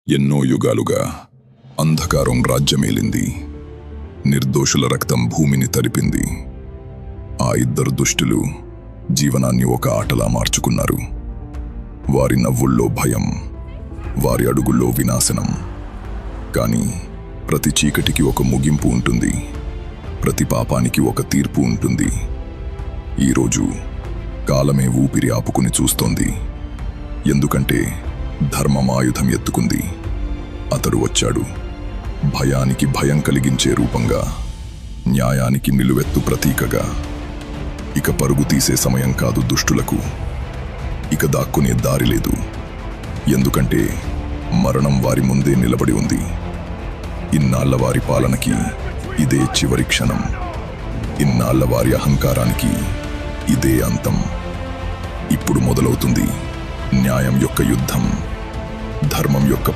ఎన్నో యుగాలుగా అంధకారం రాజ్యమేలింది. నిర్దోషుల రక్తం భూమిని తడిపింది. ఆ ఇద్దరు దుష్టులు జీవనాన్ని ఒక ఆటలా మార్చుకున్నారు. వారి నవ్వుల్లో భయం, వారి అడుగుల్లో వినాశనం. కానీ ప్రతి చీకటికి ఒక ముగింపు ఉంటుంది. ప్రతి పాపానికి ఒక తీర్పు ఉంటుంది. ఈరోజు కాలమే ఊపిరి ఆపుకుని చూస్తోంది. ఎందుకంటే ధర్మం ఆయుధం ఎత్తుకుంది. అతడు వచ్చాడు, భయానికి భయం కలిగించే రూపంగా, న్యాయానికి నిలువెత్తు ప్రతీకగా. ఇక పరుగు తీసే సమయం కాదు దుష్టులకు. ఇక దాక్కునే దారి లేదు. ఎందుకంటే మరణం వారి ముందే నిలబడి ఉంది. ఇన్నాళ్ల వారి పాలనకి ఇదే చివరి క్షణం. ఇన్నాళ్ల వారి అహంకారానికి ఇదే అంతం. ఇప్పుడు మొదలవుతుంది న్యాయం యొక్క యుద్ధం, ధర్మం యొక్క